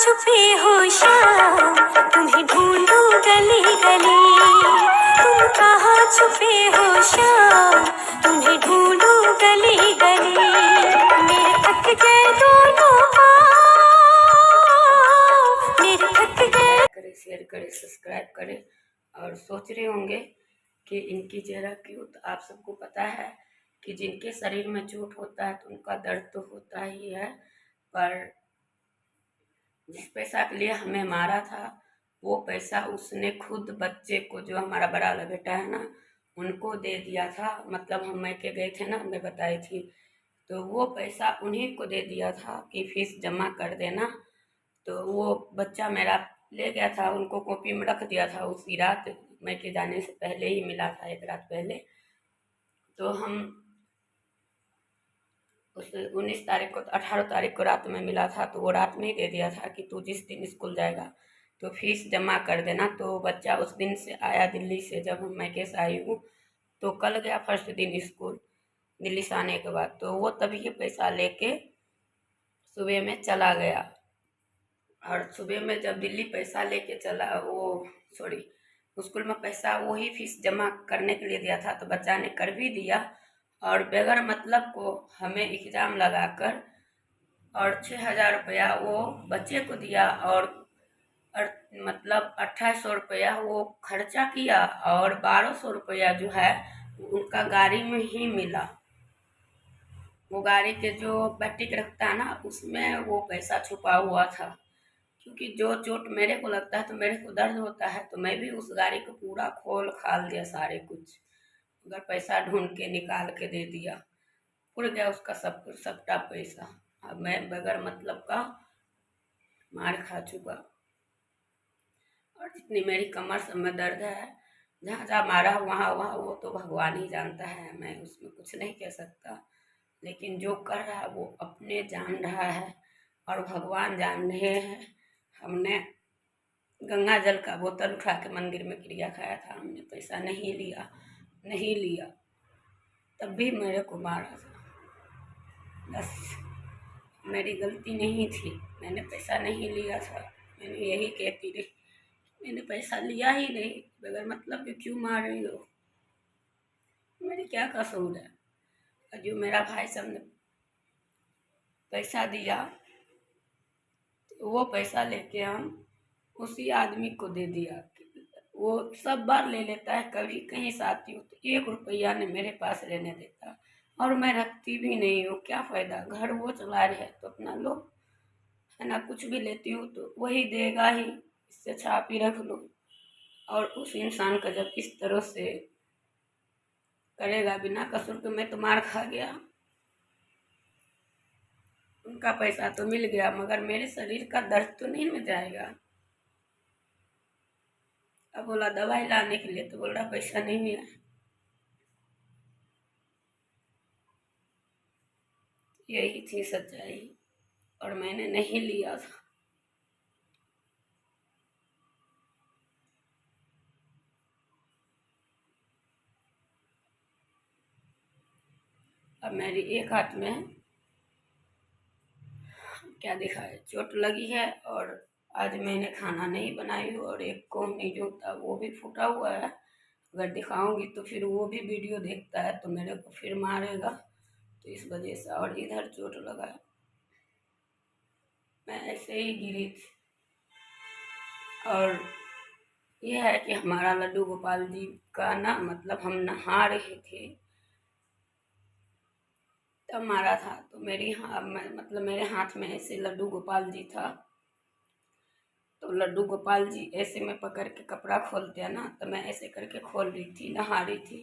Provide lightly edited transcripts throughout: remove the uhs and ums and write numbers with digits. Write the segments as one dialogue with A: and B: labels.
A: छुपे हो श्याम, तुम्हें ढूंढूं गली गली। तुम कहाँ छुपे हो श्याम, तुम्हें ढूंढूं गली गली। मेरे थक गए दोनों पाँव, मेरे थक गए।
B: करें, शेयर करें, सब्सक्राइब करें। और सोच रहे होंगे कि इनकी चेहरा क्यों, तो आप सबको पता है कि जिनके शरीर में चोट होता है तो उनका दर्द तो होता ही है, पर जिस पैसा के लिए हमें मारा था वो पैसा उसने खुद बच्चे को, जो हमारा बड़ा वाला बेटा है ना, उनको दे दिया था। मतलब हम मैके गए थे ना, मैं बताई थी, तो वो पैसा उन्हीं को दे दिया था कि फीस जमा कर देना। तो वो बच्चा मेरा ले गया था, उनको कॉपी में रख दिया था उसी रात, मैके जाने से पहले ही मिला था, एक रात पहले। तो हम उस 19 तारीख को, 18 तारीख को रात में मिला था, तो वो रात में ही दे दिया था कि तू जिस दिन स्कूल जाएगा तो फीस जमा कर देना। तो बच्चा उस दिन से आया दिल्ली से, जब हम मैके से आई हूँ तो कल गया फर्स्ट दिन स्कूल दिल्ली से आने के बाद। तो वो तभी ये पैसा लेके सुबह में चला गया, और सुबह में जब दिल्ली पैसा लेके चला, वो सॉरी स्कूल में पैसा वही फीस जमा करने के लिए दिया था, तो बच्चा ने कर भी दिया। और बगैर मतलब को हमें एग्जाम लगाकर और 6,000 रुपया वो बच्चे को दिया, और मतलब 2800 रुपया वो खर्चा किया, और 1200 रुपया जो है उनका गाड़ी में ही मिला। वो गाड़ी के जो बैटिक रखता है ना, उसमें वो पैसा छुपा हुआ था। क्योंकि जो चोट मेरे को लगता है तो मेरे को दर्द होता है, तो मैं भी उस गाड़ी को पूरा खोल खाल दिया सारे कुछ, अगर पैसा ढूंढ के निकाल के दे दिया। उड़ गया उसका सब कुछ, सबका पैसा। अब मैं बगैर मतलब का मार खा चुका, और जितनी मेरी कमर सब में दर्द है, जहाँ जहाँ मारा वहाँ वहाँ वो तो भगवान ही जानता है, मैं उसमें कुछ नहीं कह सकता। लेकिन जो कर रहा है वो अपने जान रहा है, और भगवान जान रहे हैं। हमने गंगा जल का बोतल उठा के मंदिर में क्रिया खाया था, हमने पैसा नहीं लिया, नहीं लिया, तब भी मेरे को मारा था। बस मेरी गलती नहीं थी, मैंने पैसा नहीं लिया था। मैंने यही कहती रही, मैंने पैसा लिया ही नहीं, बगैर मतलब के क्यों मार रही हो, मेरी क्या कसूर है। और जो मेरा भाई साहब ने पैसा दिया, तो वो पैसा लेके हम उसी आदमी को दे दिया। वो सब बार ले लेता है, कभी कहीं से आती हूँ तो 1 रुपया ने मेरे पास रहने देता, और मैं रखती भी नहीं हूँ। क्या फ़ायदा, घर वो चला रहे तो अपना लो, है ना। कुछ भी लेती हूँ तो वही देगा ही, इससे अच्छा आप ही रख लो। और उस इंसान का जब इस तरह से करेगा बिना कसूर के, मैं तो मार खा गया, उनका पैसा तो मिल गया, मगर मेरे शरीर का दर्द तो नहीं मिल जाएगा। अब बोला दवाई लाने के लिए, तो बोल रहा पैसा नहीं है। यही थी सच्चाई, और मैंने नहीं लिया था। अब मेरी एक हाथ में क्या दिखाए, चोट लगी है, और आज मैंने खाना नहीं बनाई हूँ, और एक कोहनी जो था वो भी फूटा हुआ है। अगर दिखाऊंगी तो फिर वो भी वीडियो देखता है तो मेरे को फिर मारेगा, तो इस वजह से। और इधर चोट लगा है, मैं ऐसे ही गिरी थी। और ये है कि हमारा लड्डू गोपाल जी का ना, मतलब हम नहा रहे थे तब मारा था। तो मतलब मेरे हाथ में ऐसे लड्डू गोपाल जी था, तो लड्डू गोपाल जी ऐसे में पकड़ के कपड़ा खोलते हैं ना, तो मैं ऐसे करके खोल रही थी, नहा रही थी,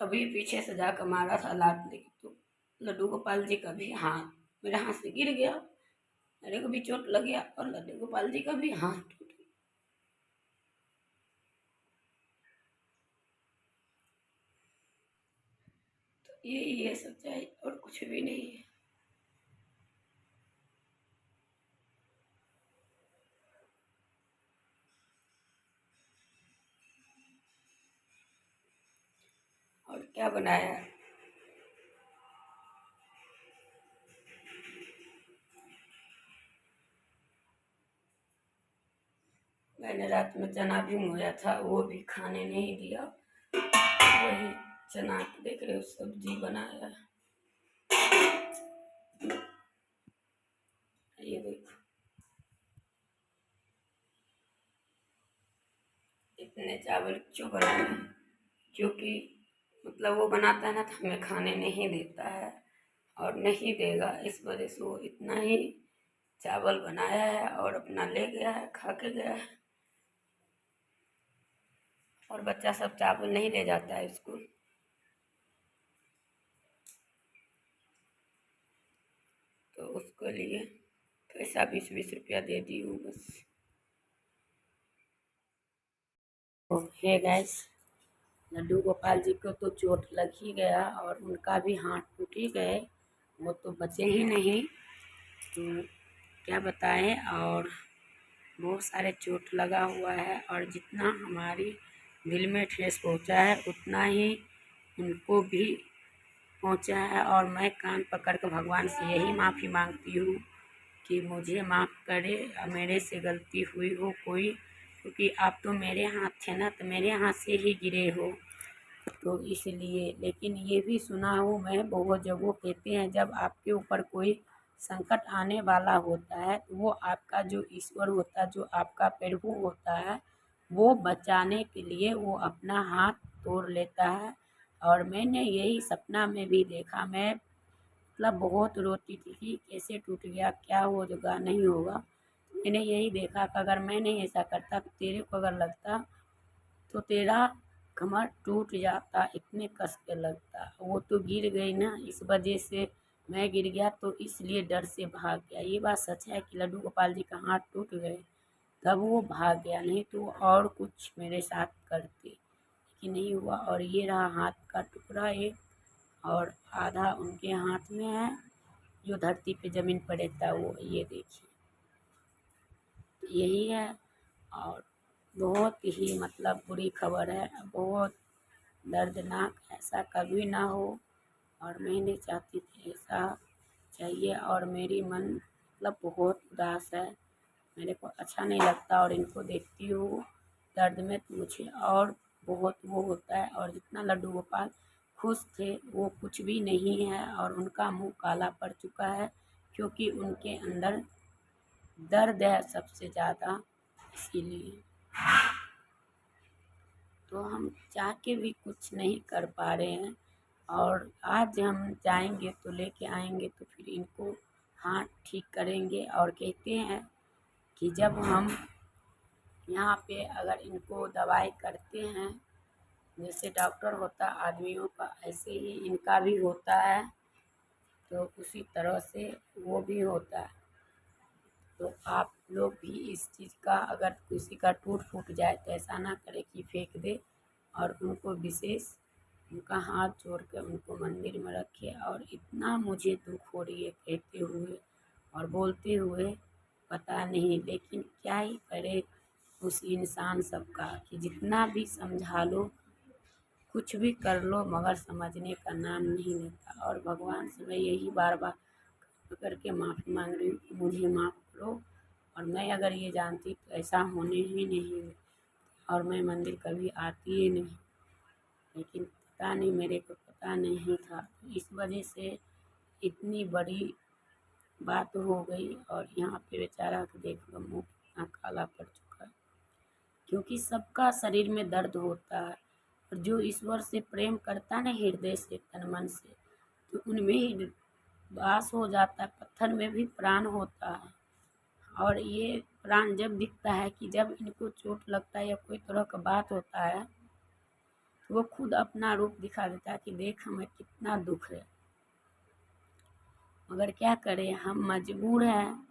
B: तभी पीछे से जाकर मारा था लात लेके। तो लड्डू गोपाल जी का भी हाथ मेरे हाथ से गिर गया, मेरे को भी चोट लग गया, और लड्डू गोपाल जी का भी हाथ टूट गया। तो यही है सच्चाई, और कुछ भी नहीं है। और क्या बनाया है? मैंने रात में चना भी मोया था, वो भी खाने नहीं दिया। वही चना देख रहे हो सब्जी बनाया। ये देखो इतने चावल क्यों बनाए, क्योंकि मतलब वो बनाता है ना तो हमें खाने नहीं देता है और नहीं देगा, इस वजह से वो इतना ही चावल बनाया है और अपना ले गया है, खा के गया है। और बच्चा सब चावल नहीं ले जाता है स्कूल। तो उसके लिए पैसा 20-20 रुपया दे दी हूँ बस। हे गाइस, लड्डू गोपाल जी को तो चोट लग ही गया और उनका भी हाथ टूट ही गए, वो तो बचे ही नहीं। तो क्या बताएं, और बहुत सारे चोट लगा हुआ है और जितना हमारी दिल में ठेस पहुंचा है उतना ही उनको भी पहुंचा है। और मैं कान पकड़ कर भगवान से यही माफ़ी मांगती हूँ कि मुझे माफ़ करे, मेरे से गलती हुई हो कोई, क्योंकि आप तो मेरे हाथ थे ना, तो मेरे हाथ से ही गिरे हो, तो इसलिए। लेकिन ये भी सुना हूँ मैं, बहुत जगह कहते हैं जब आपके ऊपर कोई संकट आने वाला होता है तो वो आपका जो ईश्वर होता है, जो आपका प्रभु होता है, वो बचाने के लिए वो अपना हाथ तोड़ लेता है। और मैंने यही सपना में भी देखा, मैं मतलब बहुत रोती थी कि कैसे टूट गया, क्या होगा नहीं होगा। मैंने यही देखा कि अगर मैं नहीं ऐसा करता तो तेरे को अगर लगता तो तेरा कमर टूट जाता, इतने कस के लगता। वो तो गिर गई ना, इस वजह से मैं गिर गया तो इसलिए डर से भाग गया। ये बात सच है कि लड्डू गोपाल जी का हाथ टूट गए तब वो भाग गया, नहीं तो और कुछ मेरे साथ करते, लेकिन नहीं हुआ। और ये रहा हाथ का टुकड़ा एक, और आधा उनके हाथ में है जो धरती पे ज़मीन पर रहता है वो, ये देखिए यही है। और बहुत ही मतलब बुरी खबर है, बहुत दर्दनाक, ऐसा कभी ना हो और मैं नहीं चाहती थी ऐसा चाहिए। और मेरी मन मतलब बहुत उदास है, मेरे को अच्छा नहीं लगता और इनको देखती हूँ दर्द में तो मुझे और बहुत वो होता है। और जितना लड्डू गोपाल खुश थे वो कुछ भी नहीं है और उनका मुंह काला पड़ चुका है, क्योंकि उनके अंदर दर्द है सबसे ज़्यादा, इसीलिए। तो हम चाह के भी कुछ नहीं कर पा रहे हैं। और आज हम जाएंगे तो लेके आएंगे तो फिर इनको हाथ ठीक करेंगे। और कहते हैं कि जब हम यहाँ पे अगर इनको दवाई करते हैं, जैसे डॉक्टर होता आदमियों का, ऐसे ही इनका भी होता है, तो उसी तरह से वो भी होता है। तो आप लोग भी इस चीज़ का, अगर किसी का टूट फूट जाए तो ऐसा ना करें कि फेंक दे, और उनको विशेष उनका हाथ जोड़ कर उनको मंदिर में रखे। और इतना मुझे दुख हो रही है कहते हुए और बोलते हुए, पता नहीं, लेकिन क्या ही करे उस इंसान सबका कि जितना भी समझा लो, कुछ भी कर लो, मगर समझने का नाम नहीं लेता। और भगवान से मैं यही बार बार करके माफ़ी मांग रही हूँ कि मुझे माफ़ करो, और मैं अगर ये जानती तो ऐसा होने ही नहीं, और मैं मंदिर कभी आती ही नहीं, लेकिन पता नहीं, मेरे को पता नहीं था, इस वजह से इतनी बड़ी बात हो गई। और यहाँ पे बेचारा को देख लो मुँह कितना काला पड़ चुका है, क्योंकि सबका शरीर में दर्द होता है। और जो ईश्वर से प्रेम करता ना हृदय से, तन मन से, तो उनमें ही वास हो जाता है, पत्थर में भी प्राण होता है। और ये प्राण जब दिखता है कि जब इनको चोट लगता है या कोई तरह का बात होता है, तो वो खुद अपना रूप दिखा देता है कि देख हमें कितना दुख है। मगर क्या करें, हम मजबूर हैं।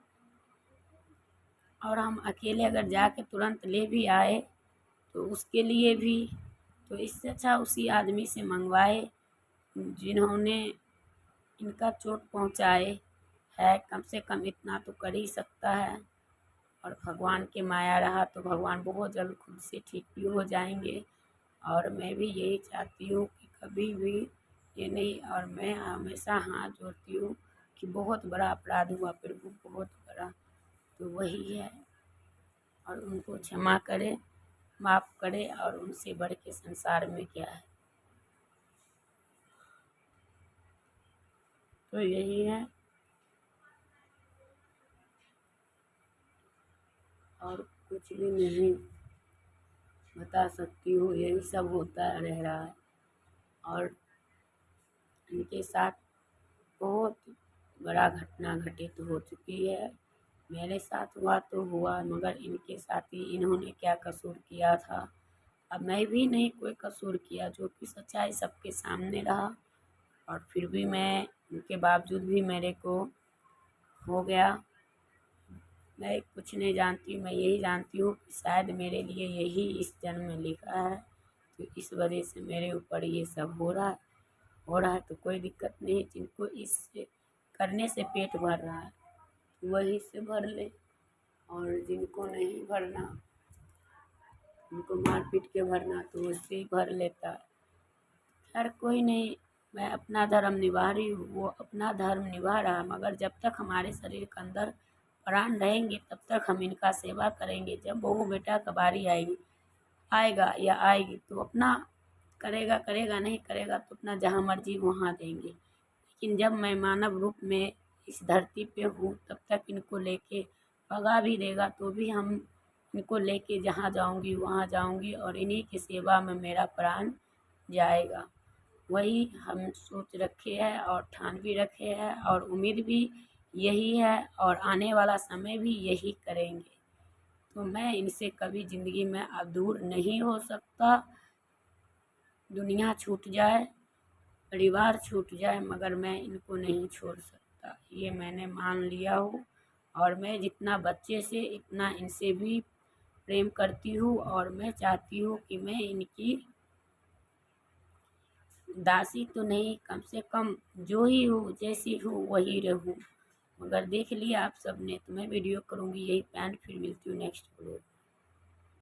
B: और हम अकेले अगर जाके तुरंत ले भी आए तो उसके लिए भी, तो इससे अच्छा उसी आदमी से मंगवाए जिन्होंने इनका चोट पहुँचाए है, कम से कम इतना तो कर ही सकता है। और भगवान के माया रहा तो भगवान बहुत जल्द खुद से ठीक भी हो जाएंगे। और मैं भी यही चाहती हूँ कि कभी भी ये नहीं, और मैं हमेशा हाथ जोड़ती हूँ कि बहुत बड़ा अपराध हुआ प्रभु, बहुत बड़ा, तो वही है। और उनको क्षमा करे, माफ़ करे, और उनसे बढ़ के संसार में क्या है। तो यही है, और कुछ भी नहीं बता सकती हूँ। यही सब होता रह रहा है, और इनके साथ बहुत बड़ा घटना घटित हो चुकी है। मेरे साथ हुआ तो हुआ, मगर इनके साथ ही इन्होंने क्या कसूर किया था। अब मैं भी नहीं कोई कसूर किया, जो कि सच्चाई सबके सामने रहा, और फिर भी मैं उनके बावजूद भी मेरे को हो गया। मैं कुछ नहीं जानती, मैं यही जानती हूँ कि शायद मेरे लिए यही इस जन्म में लिखा है, तो इस वजह से मेरे ऊपर ये सब हो रहा है। तो कोई दिक्कत नहीं, जिनको इससे करने से पेट भर रहा है वही से भर ले, और जिनको नहीं भरना, उनको मार पीट के भरना, तो उससे ही भर लेता है। खैर कोई नहीं, मैं अपना धर्म निभा रही हूँ, वो अपना धर्म निभा रहा है, मगर जब तक हमारे शरीर के अंदर प्राण रहेंगे तब तक हम इनका सेवा करेंगे। जब बहू बेटा का बारी आएगा या आएगी तो अपना करेगा, करेगा नहीं करेगा तो अपना जहाँ मर्जी वहाँ देंगे। लेकिन जब मैं मानव रूप में इस धरती पे हूँ तब तक इनको लेके भगा भी देगा तो भी हम इनको लेके जहाँ जाऊँगी वहाँ जाऊँगी, और इन्हीं की सेवा में मेरा प्राण जाएगा। वही हम सोच रखे हैं और ठान भी रखे हैं, और उम्मीद भी यही है, और आने वाला समय भी यही करेंगे। तो मैं इनसे कभी ज़िंदगी में अब दूर नहीं हो सकता। दुनिया छूट जाए, परिवार छूट जाए, मगर मैं इनको नहीं छोड़ सकता, ये मैंने मान लिया हो। और मैं जितना बच्चे से इतना इनसे भी प्रेम करती हूँ, और मैं चाहती हूँ कि मैं इनकी दासी तो नहीं, कम से कम जो ही हूँ जैसी हूँ वही रहूँ। मगर देख लिया आप सबने, तो मैं वीडियो करूँगी यही पे, फिर मिलती हूँ नेक्स्ट वीडियो।